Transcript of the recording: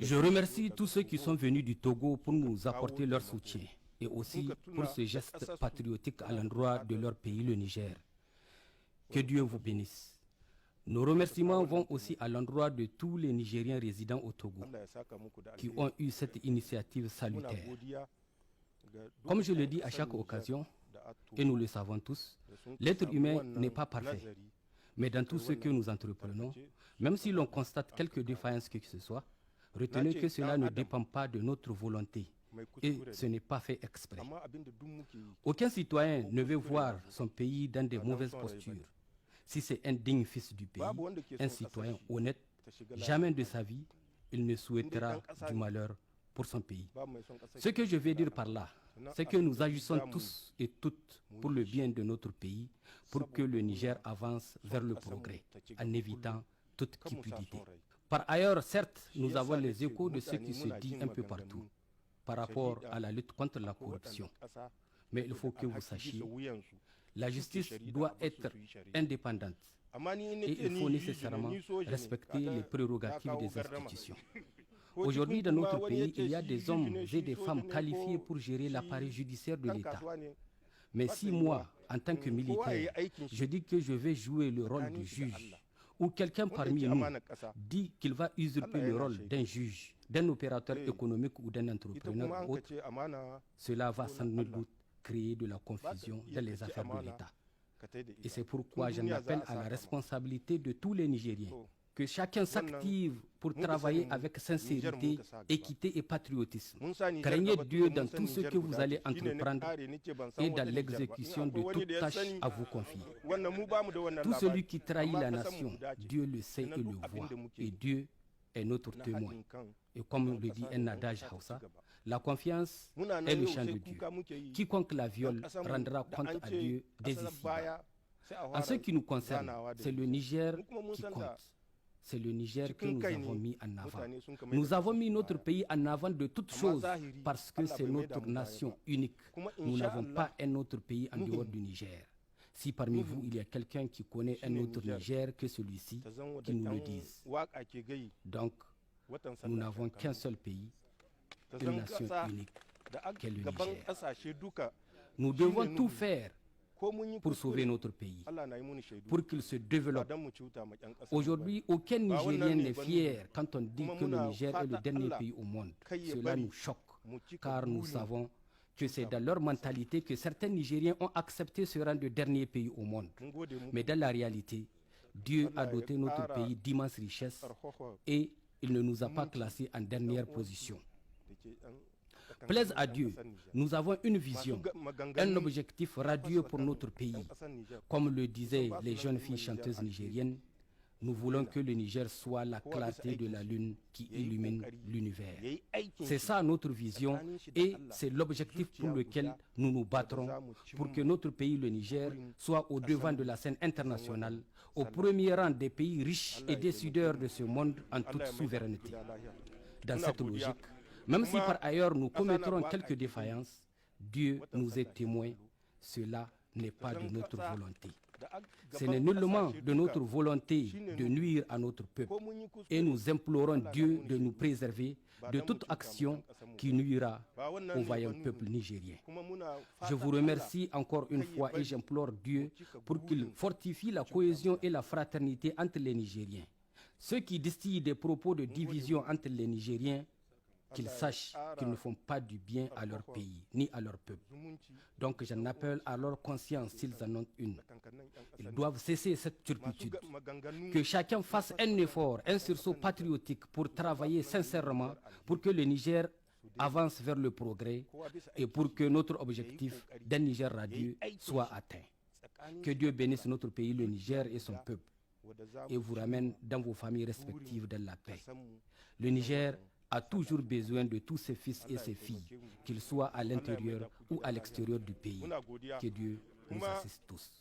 Je remercie tous ceux qui sont venus du Togo pour nous apporter leur soutien et aussi pour ce geste patriotique à l'endroit de leur pays, le Niger. Que Dieu vous bénisse. Nos remerciements vont aussi à l'endroit de tous les Nigériens résidant au Togo qui ont eu cette initiative salutaire. Comme je le dis à chaque occasion, et nous le savons tous, l'être humain n'est pas parfait. Mais dans tout ce que nous entreprenons, même si l'on constate quelques défaillances que ce soit, retenez que cela ne dépend pas de notre volonté et ce n'est pas fait exprès. Aucun citoyen ne veut voir son pays dans de mauvaises postures. Si c'est un digne fils du pays, un citoyen honnête, jamais de sa vie, il ne souhaitera du malheur pour son pays. Ce que je veux dire par là, c'est que nous agissons tous et toutes pour le bien de notre pays, pour que le Niger avance vers le progrès, en évitant toute cupidité. Par ailleurs, certes, nous avons les échos de ce qui se dit un peu partout par rapport à la lutte contre la corruption. Mais il faut que vous sachiez, la justice doit être indépendante et il faut nécessairement respecter les prérogatives des institutions. Aujourd'hui, dans notre pays, il y a des hommes et des femmes qualifiés pour gérer l'appareil judiciaire de l'État. Mais si moi, en tant que militaire, je dis que je vais jouer le rôle du juge, ou quelqu'un parmi nous dit qu'il va usurper le rôle d'un juge, d'un opérateur économique ou d'un entrepreneur autre, cela va sans nul doute créer de la confusion dans les affaires de l'État. Et c'est pourquoi j'en appelle à la responsabilité de tous les Nigériens, que chacun s'active pour travailler avec sincérité, équité et patriotisme. Craignez Dieu dans tout ce que vous allez entreprendre et dans l'exécution de toute tâche à vous confier. Tout celui qui trahit la nation, Dieu le sait et le voit, et Dieu est notre témoin. Et comme le dit un adage Hausa, la confiance est le champ de Dieu. Quiconque la viole rendra compte à Dieu dès ici-bas. En ce qui nous concerne, c'est le Niger qui compte. C'est le Niger que nous avons mis en avant. Nous avons mis notre pays en avant de toutes choses parce que c'est notre nation unique. Nous n'avons pas un autre pays en dehors du Niger. Si parmi vous, il y a quelqu'un qui connaît un autre Niger que celui-ci, qu'il nous le dise. Donc, nous n'avons qu'un seul pays, une nation unique, qu'est le Niger. Nous devons tout faire pour sauver notre pays, pour qu'il se développe. Aujourd'hui, aucun Nigérien n'est fier quand on dit que le Niger est le dernier pays au monde. Cela nous choque, car nous savons que c'est dans leur mentalité que certains Nigériens ont accepté ce rang de dernier pays au monde. Mais dans la réalité, Dieu a doté notre pays d'immenses richesses et il ne nous a pas classés en dernière position. Plaise à Dieu, nous avons une vision, un objectif radieux pour notre pays. Comme le disaient les jeunes filles chanteuses nigériennes, nous voulons que le Niger soit la clarté de la lune qui illumine l'univers. C'est ça notre vision et c'est l'objectif pour lequel nous nous battrons pour que notre pays, le Niger, soit au devant de la scène internationale, au premier rang des pays riches et décideurs de ce monde en toute souveraineté. Dans cette logique, même si par ailleurs nous commettrons quelques défaillances, Dieu nous est témoin, cela n'est pas de notre volonté. Ce n'est nullement de notre volonté de nuire à notre peuple. Et nous implorons Dieu de nous préserver de toute action qui nuira au vaillant peuple nigérien. Je vous remercie encore une fois et j'implore Dieu pour qu'il fortifie la cohésion et la fraternité entre les Nigériens. Ceux qui distillent des propos de division entre les Nigériens, qu'ils sachent qu'ils ne font pas du bien à leur pays, ni à leur peuple. Donc j'en appelle à leur conscience s'ils en ont une. Ils doivent cesser cette turpitude. Que chacun fasse un effort, un sursaut patriotique pour travailler sincèrement pour que le Niger avance vers le progrès et pour que notre objectif d'un Niger radieux soit atteint. Que Dieu bénisse notre pays, le Niger et son peuple et vous ramène dans vos familles respectives dans la paix. Le Niger a toujours besoin de tous ses fils et ses filles, qu'ils soient à l'intérieur ou à l'extérieur du pays. Que Dieu nous assiste tous.